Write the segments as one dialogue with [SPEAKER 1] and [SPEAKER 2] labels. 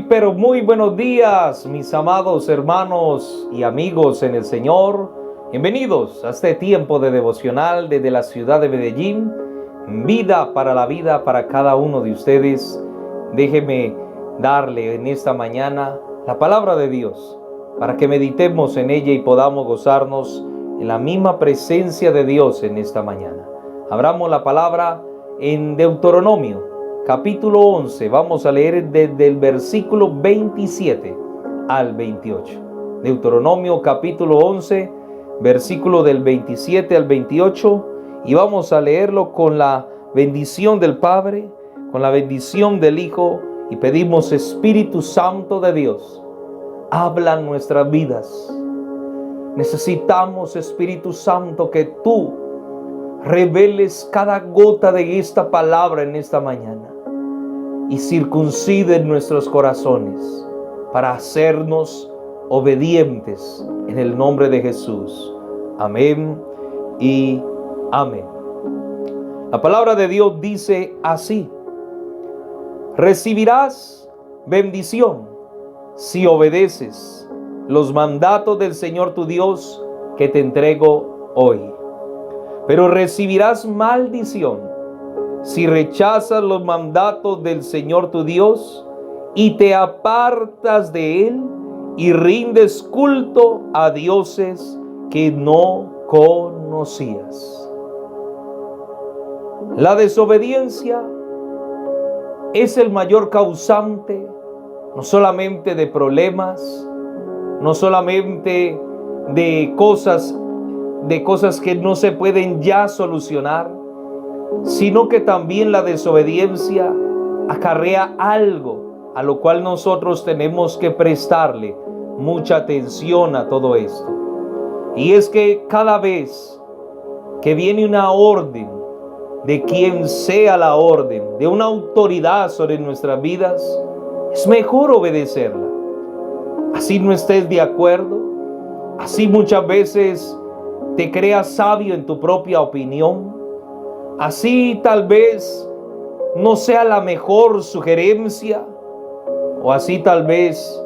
[SPEAKER 1] Pero muy buenos días, mis amados hermanos y amigos en el Señor. Bienvenidos a este tiempo de devocional desde la ciudad de Medellín. Vida para la vida para cada uno de ustedes. Déjeme darle en esta mañana la palabra de Dios para que meditemos en ella y podamos gozarnos en la misma presencia de Dios en esta mañana. Abramos la palabra en Deuteronomio capítulo 11, vamos a leer desde el versículo 27 al 28. Deuteronomio capítulo 11, versículo del 27 al 28, y vamos a leerlo con la bendición del Padre, con la bendición del Hijo, y pedimos: Espíritu Santo de Dios, habla en nuestras vidas. Necesitamos, Espíritu Santo, que tú reveles cada gota de esta palabra en esta mañana y circuncide nuestros corazones para hacernos obedientes en el nombre de Jesús. Amén y amén. La palabra de Dios dice así: recibirás bendición si obedeces los mandatos del Señor tu Dios que te entrego hoy. Pero recibirás maldición si rechazas los mandatos del Señor tu Dios y te apartas de Él y rindes culto a dioses que no conocías. La desobediencia es el mayor causante no solamente de problemas, no solamente de cosas que no se pueden ya solucionar, sino que también la desobediencia acarrea algo a lo cual nosotros tenemos que prestarle mucha atención a todo esto. Y es que cada vez que viene una orden, de quien sea la orden, de una autoridad sobre nuestras vidas, es mejor obedecerla. Así no estés de acuerdo, así muchas veces te creas sabio en tu propia opinión, así tal vez no sea la mejor sugerencia, o así tal vez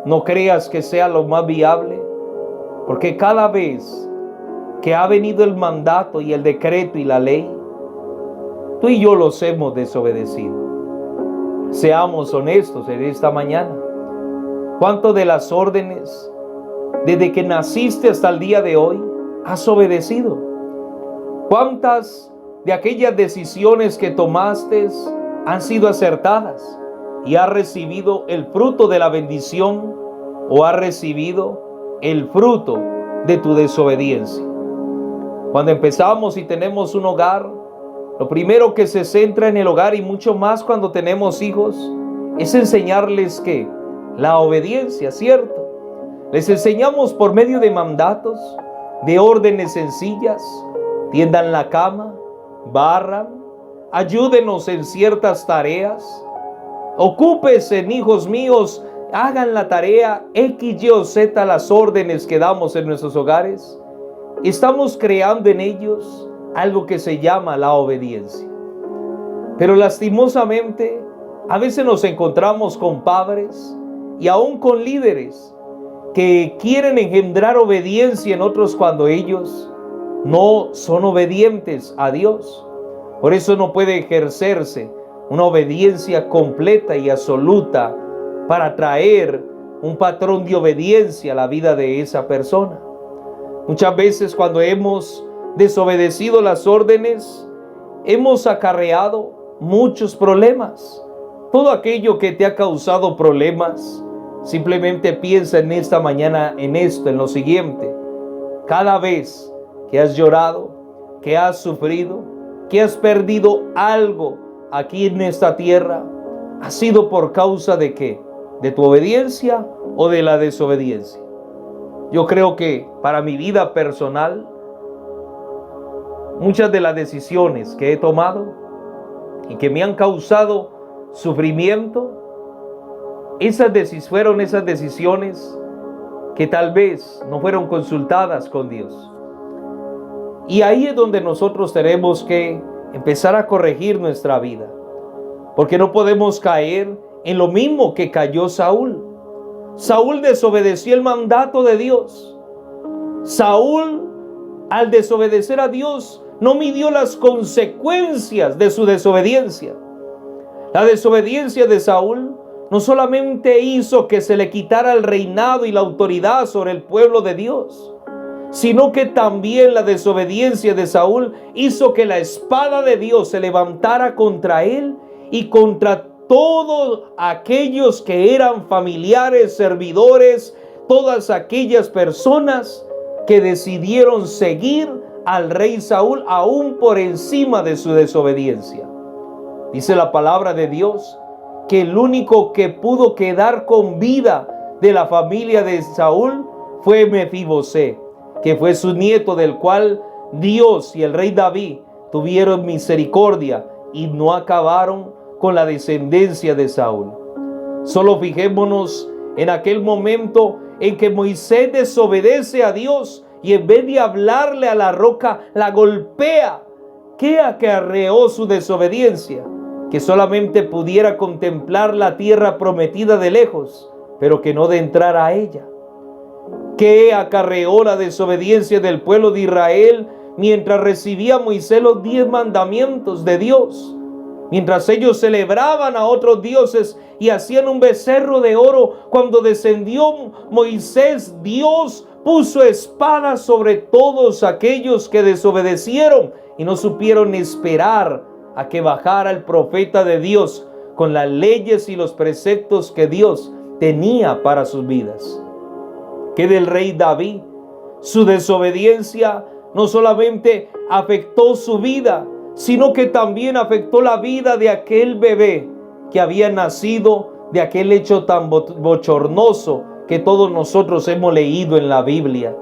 [SPEAKER 1] no creas que sea lo más viable, porque cada vez que ha venido el mandato y el decreto y la ley, tú y yo los hemos desobedecido. Seamos honestos en esta mañana. ¿Cuánto de las órdenes, desde que naciste hasta el día de hoy, has obedecido? ¿Cuántas de aquellas decisiones que tomaste han sido acertadas y has recibido el fruto de la bendición, o has recibido el fruto de tu desobediencia? Cuando empezamos y tenemos un hogar, lo primero que se centra en el hogar, y mucho más cuando tenemos hijos, es enseñarles que la obediencia, ¿cierto? Les enseñamos por medio de mandatos, de órdenes sencillas: tiendan la cama, barran, ayúdenos en ciertas tareas, ocúpense, hijos míos, hagan la tarea X, Y o Z, las órdenes que damos en nuestros hogares. Estamos creando en ellos algo que se llama la obediencia. Pero lastimosamente, a veces nos encontramos con padres y aún con líderes que quieren engendrar obediencia en otros cuando ellos no son obedientes a Dios. Por eso no puede ejercerse una obediencia completa y absoluta para traer un patrón de obediencia a la vida de esa persona. Muchas veces cuando hemos desobedecido las órdenes, hemos acarreado muchos problemas. Todo aquello que te ha causado problemas, simplemente piensa en esta mañana en esto, en lo siguiente: cada vez que has llorado, que has sufrido, que has perdido algo aquí en esta tierra, ¿ha sido por causa de qué? ¿De tu obediencia o de la desobediencia? Yo creo que para mi vida personal, muchas de las decisiones que he tomado y que me han causado sufrimiento, fueron esas decisiones que tal vez no fueron consultadas con Dios. Y ahí es donde nosotros tenemos que empezar a corregir nuestra vida, porque no podemos caer en lo mismo que cayó Saúl. Saúl desobedeció el mandato de Dios. Saúl, al desobedecer a Dios, no midió las consecuencias de su desobediencia. La desobediencia de Saúl no solamente hizo que se le quitara el reinado y la autoridad sobre el pueblo de Dios, sino que también la desobediencia de Saúl hizo que la espada de Dios se levantara contra él y contra todos aquellos que eran familiares, servidores, todas aquellas personas que decidieron seguir al rey Saúl aún por encima de su desobediencia. Dice la palabra de Dios que el único que pudo quedar con vida de la familia de Saúl fue Mefibosé, que fue su nieto, del cual Dios y el rey David tuvieron misericordia y no acabaron con la descendencia de Saúl. Solo fijémonos en aquel momento en que Moisés desobedece a Dios y en vez de hablarle a la roca, la golpea. ¿Qué acarreó su desobediencia? Que solamente pudiera contemplar la tierra prometida de lejos, pero que no de entrar a ella. ¿Qué acarreó la desobediencia del pueblo de Israel mientras recibía Moisés los 10 mandamientos de Dios? Mientras ellos celebraban a otros dioses y hacían un becerro de oro, cuando descendió Moisés, Dios puso espada sobre todos aquellos que desobedecieron y no supieron esperar a que bajara el profeta de Dios con las leyes y los preceptos que Dios tenía para sus vidas. Que del rey David, su desobediencia no solamente afectó su vida, sino que también afectó la vida de aquel bebé que había nacido de aquel hecho tan bochornoso que todos nosotros hemos leído en la Biblia.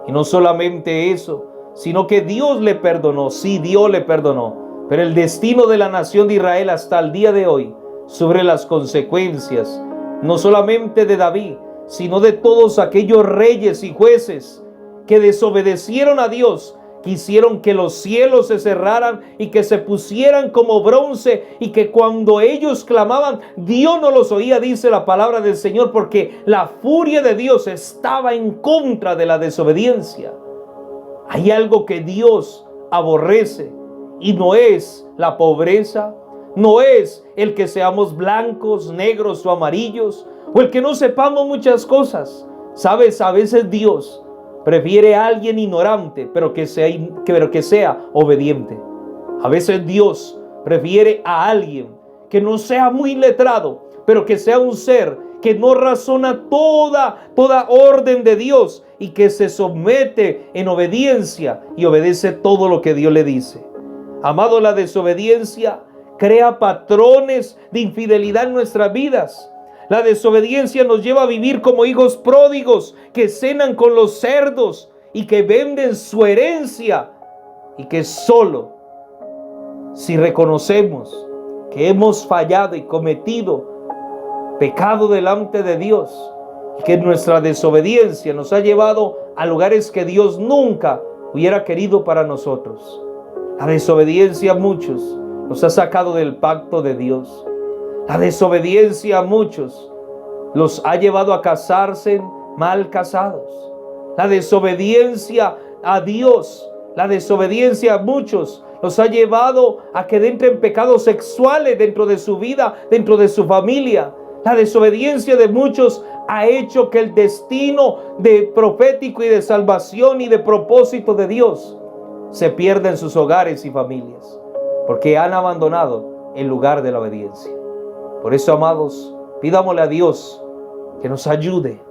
[SPEAKER 1] Y no solamente eso, sino que Dios le perdonó. Sí, Dios le perdonó, pero el destino de la nación de Israel hasta el día de hoy sufre las consecuencias, no solamente de David, sino de todos aquellos reyes y jueces que desobedecieron a Dios, quisieron que los cielos se cerraran y que se pusieran como bronce, y que cuando ellos clamaban, Dios no los oía, dice la palabra del Señor, porque la furia de Dios estaba en contra de la desobediencia. Hay algo que Dios aborrece y no es la pobreza, no es el que seamos blancos, negros o amarillos, o el que no sepamos muchas cosas. Sabes, a veces Dios prefiere a alguien ignorante, pero que sea obediente. A veces Dios prefiere a alguien que no sea muy letrado, pero que sea un ser que no razona toda orden de Dios y que se somete en obediencia y obedece todo lo que Dios le dice. Amado, la desobediencia crea patrones de infidelidad en nuestras vidas. La desobediencia nos lleva a vivir como hijos pródigos que cenan con los cerdos y que venden su herencia, y que solo si reconocemos que hemos fallado y cometido pecado delante de Dios y que nuestra desobediencia nos ha llevado a lugares que Dios nunca hubiera querido para nosotros. La desobediencia a muchos nos ha sacado del pacto de Dios. La desobediencia a muchos los ha llevado a casarse mal casados. La desobediencia a Dios, la desobediencia a muchos los ha llevado a que entren en pecados sexuales dentro de su vida, dentro de su familia. La desobediencia de muchos ha hecho que el destino de profético y de salvación y de propósito de Dios se pierda en sus hogares y familias, porque han abandonado el lugar de la obediencia. Por eso, amados, pidámosle a Dios que nos ayude.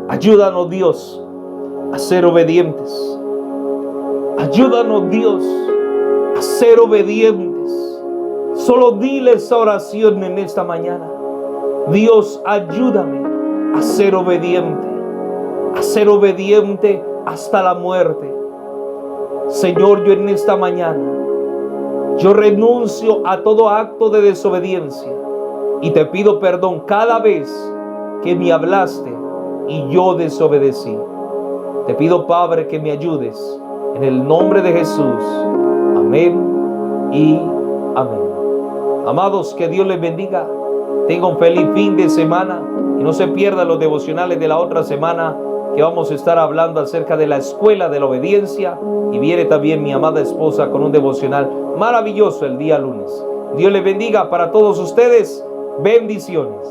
[SPEAKER 1] Ayúdanos, Dios, a ser obedientes. Ayúdanos, Dios, a ser obedientes. Solo dile esa oración en esta mañana. Dios, ayúdame a ser obediente hasta la muerte. Señor, yo en esta mañana, yo renuncio a todo acto de desobediencia y te pido perdón cada vez que me hablaste y yo desobedecí. Te pido, Padre, que me ayudes en el nombre de Jesús. Amén y amén. Amados, que Dios les bendiga. Tenga un feliz fin de semana y no se pierdan los devocionales de la otra semana, que vamos a estar hablando acerca de la escuela de la obediencia, y viene también mi amada esposa con un devocional maravilloso el día lunes. Dios les bendiga para todos ustedes. Bendiciones.